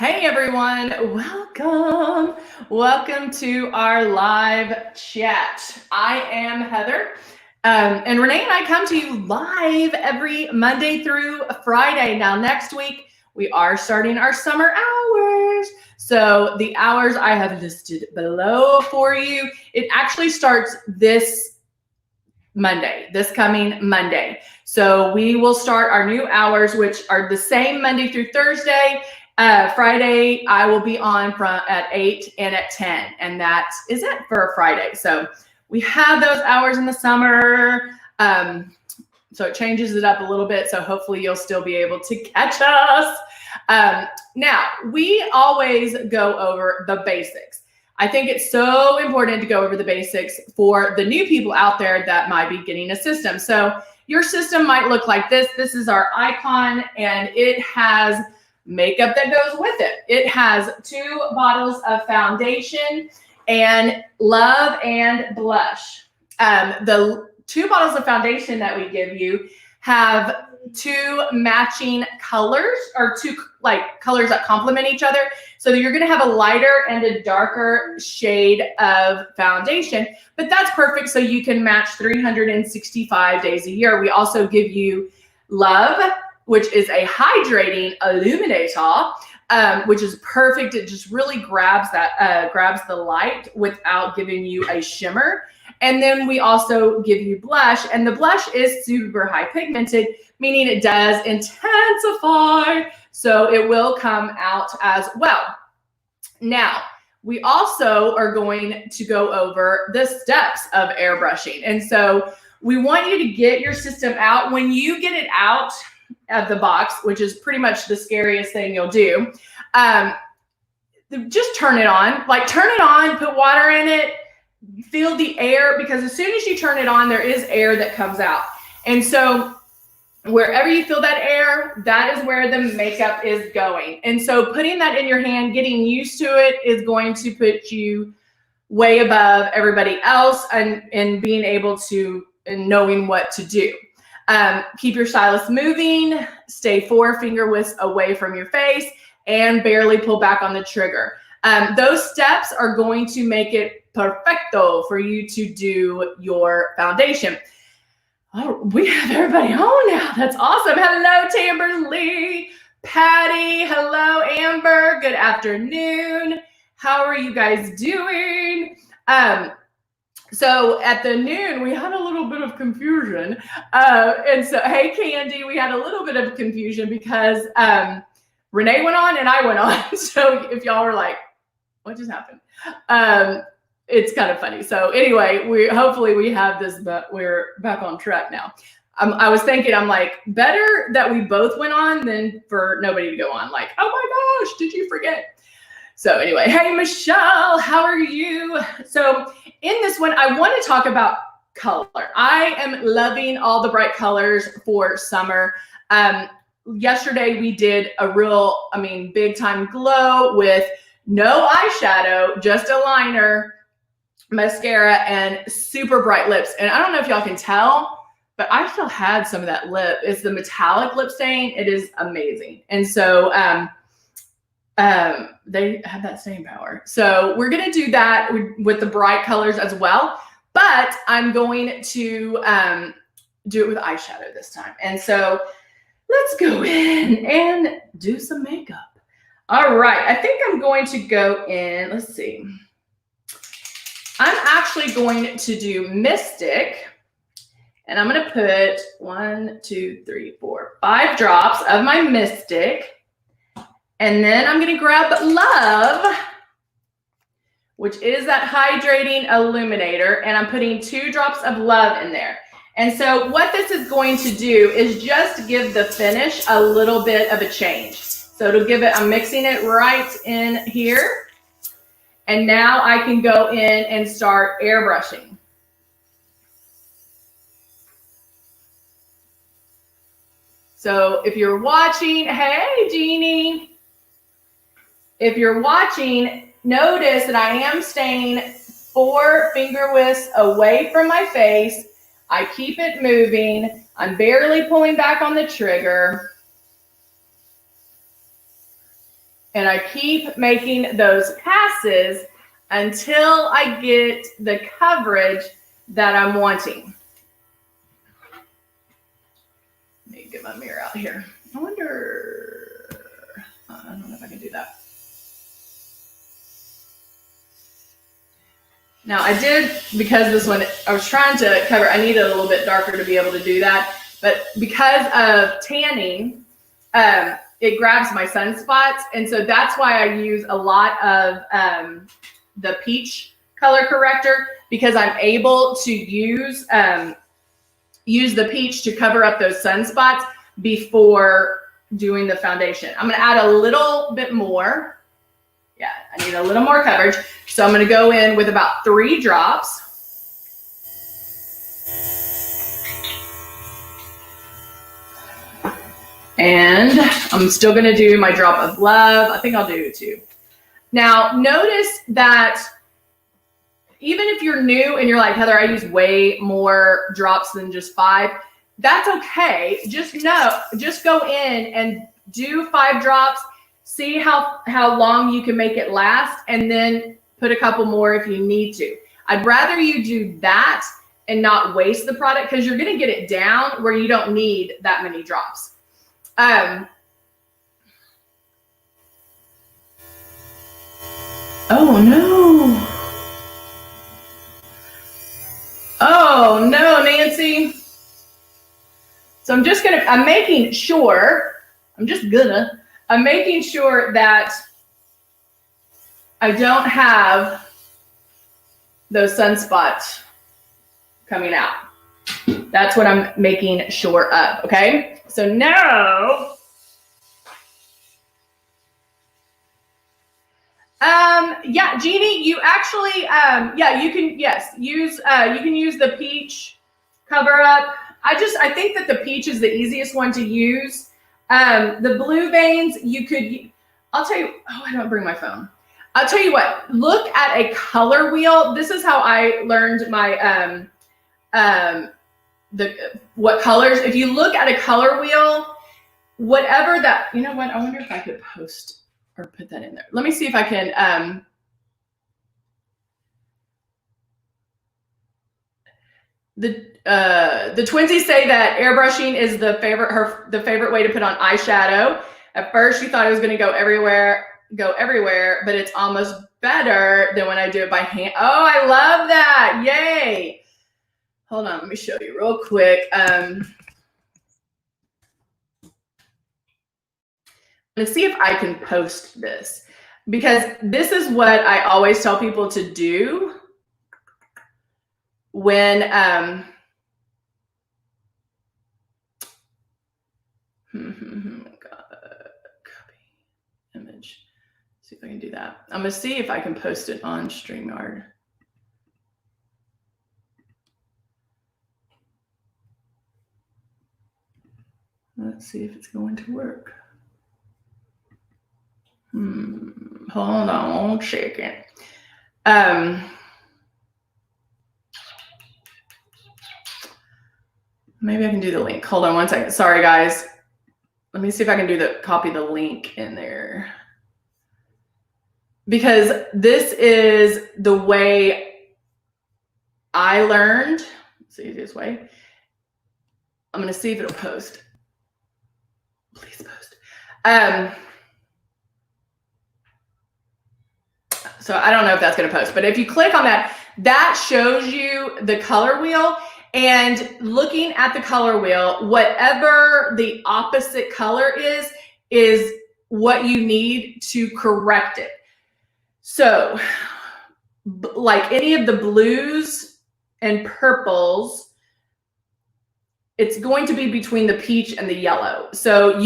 Hey everyone, welcome. Welcome to our live chat. I am Heather, and Renee and I come to you live every Monday through Friday. Now, next week, we are starting our summer hours. So the hours I have listed below for you, it actually starts this coming Monday. So we will start our new hours, which are the same Monday through Thursday. Friday, I will be on at 8 and at 10, and that is it for Friday. So we have those hours in the summer. So it changes it up a little bit. So hopefully you'll still be able to catch us. Now, we always go over the basics. I think it's so important to go over the basics for the new people out there that might be getting a system. So your system might look like this. This is our icon, and it has makeup that goes with it. It has 2 bottles of foundation and Love and Blush. The 2 bottles of foundation that we give you have 2 matching colors, or 2 colors that complement each other. So you're going to have a lighter and a darker shade of foundation, but that's perfect so you can match 365 days a year. We also give you Love, which is a hydrating illuminator, which is perfect. It just really grabs the light without giving you a shimmer. And then we also give you blush, and the blush is super high pigmented, meaning it does intensify, so it will come out as well. Now, we also are going to go over the steps of airbrushing. And so we want you to get your system out. When you get it out of the box, which is pretty much the scariest thing you'll do, just turn it on. Turn it on, put water in it, feel the air, because as soon as you turn it on, there is air that comes out. And so wherever you feel that air, that is where the makeup is going. And so putting that in your hand, getting used to it, is going to put you way above everybody else and being able to, and knowing what to do. Keep your stylus moving, stay 4 finger widths away from your face, and barely pull back on the trigger. Those steps are going to make it perfecto for you to do your foundation. Oh, we have everybody on now. That's awesome. Hello, Tamberly, Patty. Hello, Amber. Good afternoon. How are you guys doing? So at the noon, we had a little bit of confusion. And so, hey, Candy, we had a little bit of confusion because Renee went on and I went on. So if y'all were like, what just happened? It's kind of funny. So anyway, hopefully we have this, but we're back on track now. I was thinking, I'm like, better that we both went on than for nobody to go on. Like, oh my gosh, did you forget? So anyway, hey, Michelle, how are you? So in this one, I want to talk about color. I am loving all the bright colors for summer. Yesterday we did a real, big time glow with no eyeshadow, just a liner, mascara, and super bright lips. And I don't know if y'all can tell, but I still had some of that lip. It's the metallic lip stain. It is amazing. And so they have that staying power. So we're going to do that with the bright colors as well, but I'm going to do it with eyeshadow this time. And so let's go in and do some makeup. All right, I think I'm going to go in, let's see. I'm actually going to do Mystic, and I'm going to put 1, 2, 3, 4, 5 drops of my Mystic. And then I'm going to grab Love, which is that hydrating illuminator, and I'm putting 2 drops of Love in there. And so what this is going to do is just give the finish a little bit of a change. So it'll give it, I'm mixing it right in here. And now I can go in and start airbrushing. So if you're watching, hey, Jeannie. If you're watching, notice that I am staying 4 finger widths away from my face. I keep it moving. I'm barely pulling back on the trigger. And I keep making those passes until I get the coverage that I'm wanting. Let me get my mirror out here. I wonder, I don't know if I can do that. Now I did, because this one, I was trying to cover, I needed a little bit darker to be able to do that. But because of tanning, it grabs my sunspots. And so that's why I use a lot of the peach color corrector, because I'm able to use the peach to cover up those sunspots before doing the foundation. I'm gonna add a little bit more. Yeah, I need a little more coverage. So I'm gonna go in with about 3 drops. And I'm still gonna do my drop of love. I think I'll do 2. Now, notice that even if you're new and you're like, Heather, I use way more drops than just 5, that's okay. Just go in and do 5 drops, see how long you can make it last, and then put a couple more if you need to. I'd rather you do that and not waste the product, because you're gonna get it down where you don't need that many drops. Oh no. Oh no, Nancy. So I'm making sure that I don't have those sunspots coming out. That's what I'm making sure of, okay? So now, yeah, Jeannie, you actually, yeah, you can, yes, use, you can use the peach cover up. I think that the peach is the easiest one to use. The blue veins, I'll tell you, oh, I don't bring my phone. I'll tell you what, look at a color wheel. This is how I learned my, what colors. If you look at a color wheel, whatever that, you know what, I wonder if I could post or put that in there. Let me see if I can, the twinsies say that airbrushing is the favorite way to put on eyeshadow. At first, she thought it was going to go everywhere, but it's almost better than when I do it by hand. Oh, I love that! Yay! Hold on, let me show you real quick. I'm going to see if I can post this, because this is what I always tell people to do when copy image. See if I can do that. I'm gonna see if I can post it on StreamYard. Let's see if it's going to work. Hold on 1 second. Maybe I can do the link. Hold on 1 second. Sorry, guys. Let me see if I can copy the link in there. Because this is the way I learned. It's the easiest way. I'm going to see if it'll post. Please post. So I don't know if that's going to post, but if you click on that, that shows you the color wheel. And looking at the color wheel, whatever the opposite color is what you need to correct it. So like any of the blues and purples, it's going to be between the peach and the yellow. So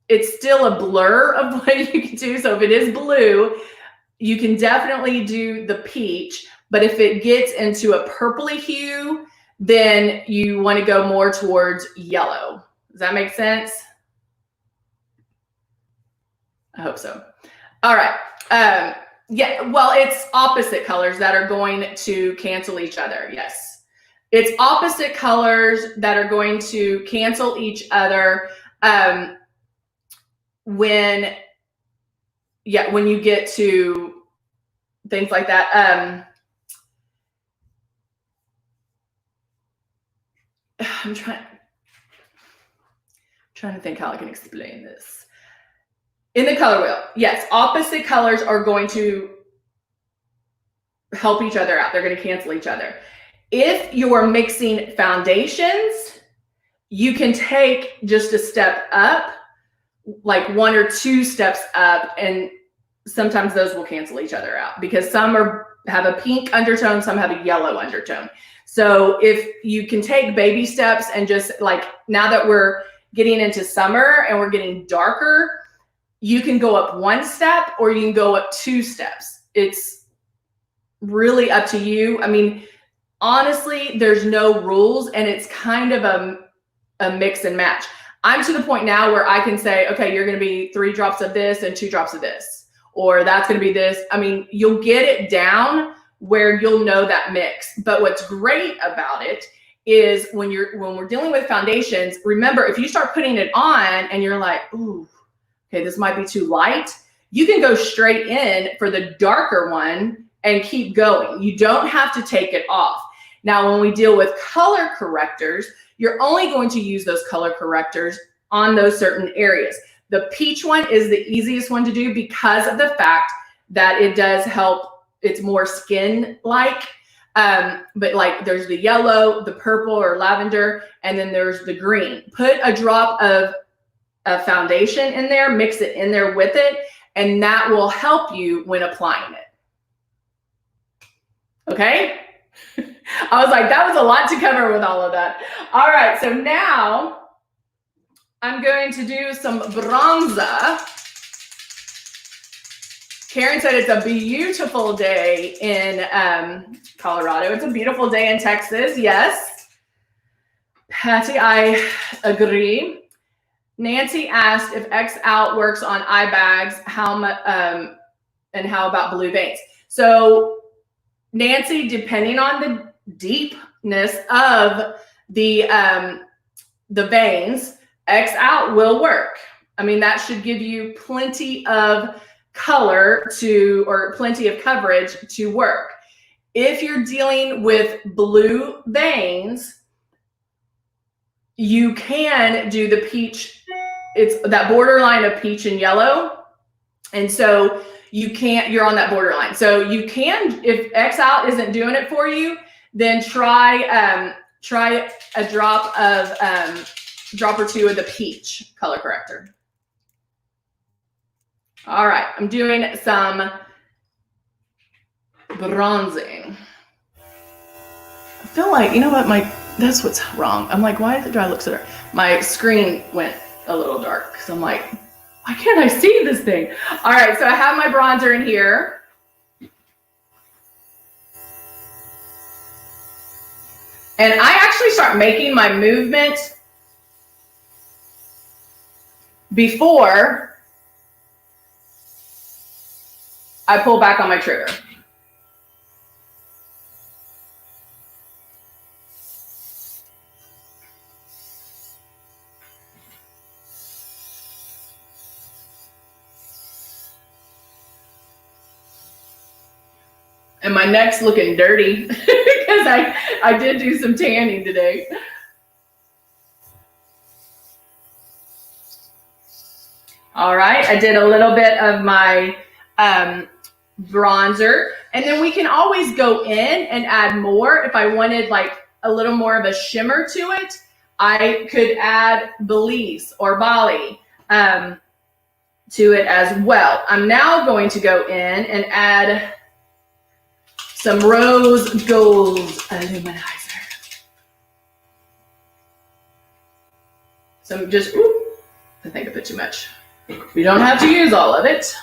it's still a blur of what you can do. So if it is blue, you can definitely do the peach, but if it gets into a purpley hue, then you want to go more towards yellow. Does that make sense? I hope so. All right. Yeah, well, it's opposite colors that are going to cancel each other. Yes. It's opposite colors that are going to cancel each other when yeah, when you get to things like that. I'm trying to think how I can explain this. In the color wheel, yes, opposite colors are going to help each other out. They're going to cancel each other. If you are mixing foundations, you can take just a step up, like 1 or 2 steps up, and sometimes those will cancel each other out because some have a pink undertone, some have a yellow undertone. So if you can take baby steps and just like, now that we're getting into summer and we're getting darker, you can go up 1 step or you can go up 2 steps. It's really up to you. I mean, honestly, there's no rules, and it's kind of a mix and match. I'm to the point now where I can say, okay, you're going to be 3 drops of this and 2 drops of this, or that's going to be this. I mean, you'll get it down where you'll know that mix. But what's great about it is when we're dealing with foundations, remember, if you start putting it on and you're like, ooh, okay, this might be too light, you can go straight in for the darker one and keep going. You don't have to take it off. Now, when we deal with color correctors, you're only going to use those color correctors on those certain areas. The peach one is the easiest one to do because of the fact that it does help. It's more skin-like, but like there's the yellow, the purple or lavender, and then there's the green. Put a drop of a foundation in there, mix it in there with it, and that will help you when applying it. Okay? I was like, that was a lot to cover with all of that. All right, so now I'm going to do some bronzer. Karen said it's a beautiful day in Colorado. It's a beautiful day in Texas, yes. Patty, I agree. Nancy asked if X out works on eye bags, and how about blue veins? So Nancy, depending on the deepness of the veins, X out will work. I mean, that should give you plenty of color or plenty of coverage to work. If you're dealing with blue veins, you can do the peach. It's that borderline of peach and yellow. And so you're on that borderline. So you can, if X out isn't doing it for you, then try a drop or 2 of the peach color corrector. All right, I'm doing some bronzing. I feel like, you know what, that's what's wrong. I'm like, why do I look so dark? My screen went a little dark because I'm like, why can't I see this thing? All right, so I have my bronzer in here. And I actually start making my movement before I pull back on my trigger. And my neck's looking dirty because I did do some tanning today. All right, I did a little bit of my bronzer, and then we can always go in and add more. If I wanted like a little more of a shimmer to it, I could add Belize or Bali to it as well. I'm now going to go in and add some rose gold illuminizer. So just, I think I put too much. You don't have to use all of it.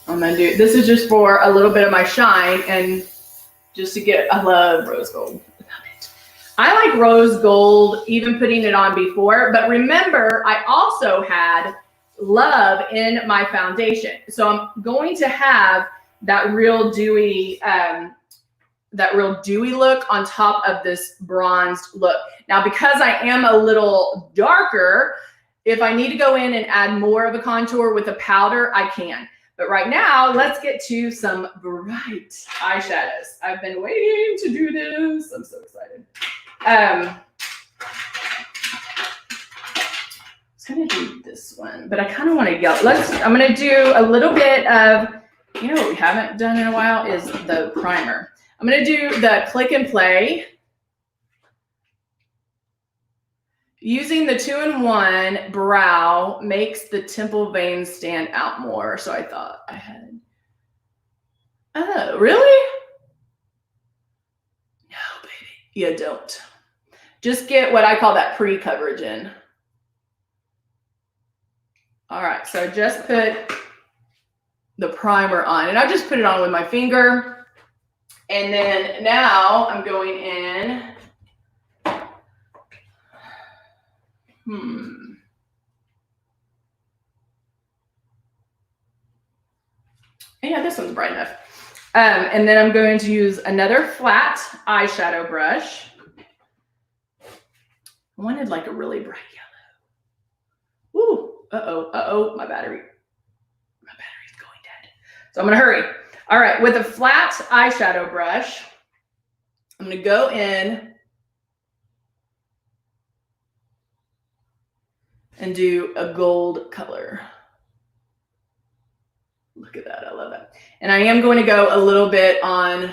I'm gonna do, this is just for a little bit of my shine and just to get, I love rose gold. I like rose gold, even putting it on before, but remember, I also had love in my foundation. So I'm going to have that real dewy that real dewy look on top of this bronzed look. Now, because I am a little darker, if I need to go in and add more of a contour with a powder, I can. But right now, let's get to some bright eyeshadows. I've been waiting to do this. I'm so excited. I was gonna do this one, but I kind of want to yellow. I'm gonna do a little bit of, you know what we haven't done in a while is the primer. I'm gonna do the Click and Play. Using the 2-in-1 brow makes the temple veins stand out more. So I thought I had, oh, really? No, baby, you don't. Just get what I call that pre-coverage in. All right, so I just put the primer on, and I just put it on with my finger. And then now I'm going in. Yeah, this one's bright enough. And then I'm going to use another flat eyeshadow brush. I wanted like a really bright yellow. Ooh, my battery's going dead. So I'm gonna hurry. All right, with a flat eyeshadow brush, I'm gonna go in and do a gold color. Look at that, I love it. And I am going to go a little bit on,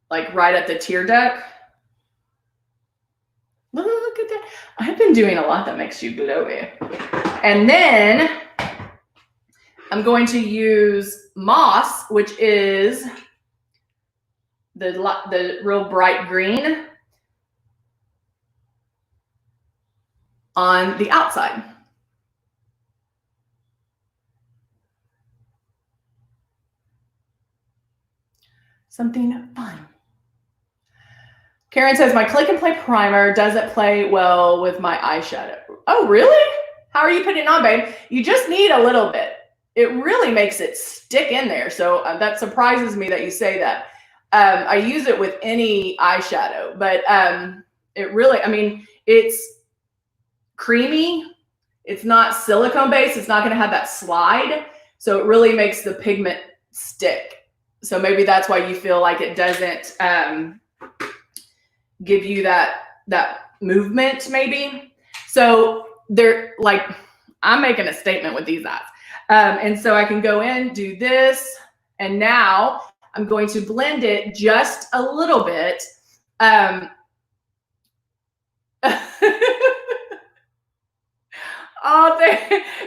like right at the tear duct. Look at that. I've been doing a lot that makes you glowy. And then I'm going to use Moss, which is the real bright green on the outside. Something fun. Karen says, my Click and Play primer doesn't play well with my eyeshadow. Oh, really? How are you putting it on, babe? You just need a little bit. It really makes it stick in there. So that surprises me that you say that. I use it with any eyeshadow, but it really, I mean, it's creamy. It's not silicone based. It's not going to have that slide. So it really makes the pigment stick. So maybe that's why you feel like it doesn't give you that movement maybe. So they're like, I'm making a statement with these eyes. And so I can go in, do this, and now I'm going to blend it just a little bit.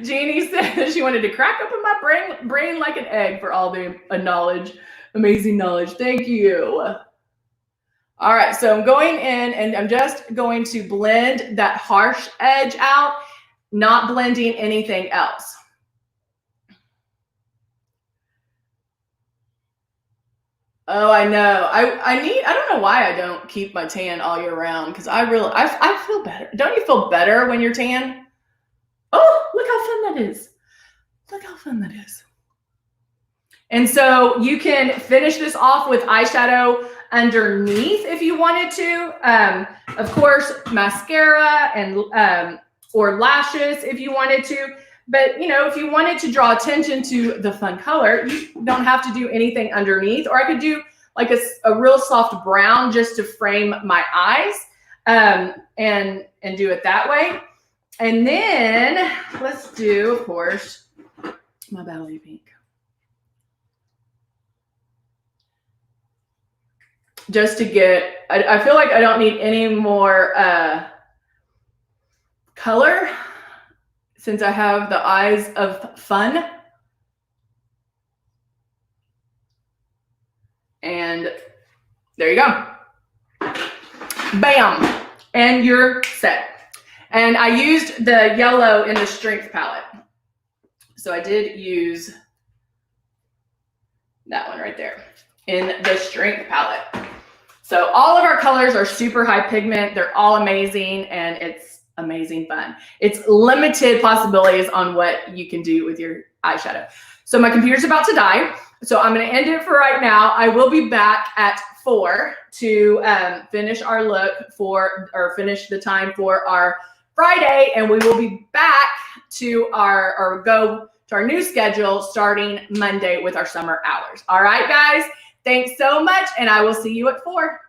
Jeannie said she wanted to crack open my brain like an egg for all the knowledge, amazing knowledge. Thank you. All right, so I'm going in and I'm just going to blend that harsh edge out, not blending anything else. Oh, I know. I don't know why I don't keep my tan all year round, because I feel better. Don't you feel better when you're tan? Oh, look how fun that is. Look how fun that is. And so you can finish this off with eyeshadow underneath if you wanted to. Of course, mascara and or lashes if you wanted to. But, you know, if you wanted to draw attention to the fun color, you don't have to do anything underneath. Or I could do like a real soft brown just to frame my eyes and do it that way. And then let's do, of course, my Ballet Pink. Just to get, I feel like I don't need any more color since I have the eyes of fun. And there you go. Bam. And you're set. And I used the yellow in the strength palette. So I did use that one right there in the strength palette. So all of our colors are super high pigment. They're all amazing, and it's amazing fun. It's limited possibilities on what you can do with your eyeshadow. So my computer's about to die. So I'm going to end it for right now. I will be back at 4 to finish our look finish the time for our Friday. And we will be back to go to our new schedule starting Monday with our summer hours. All right, guys. Thanks so much. And I will see you at 4.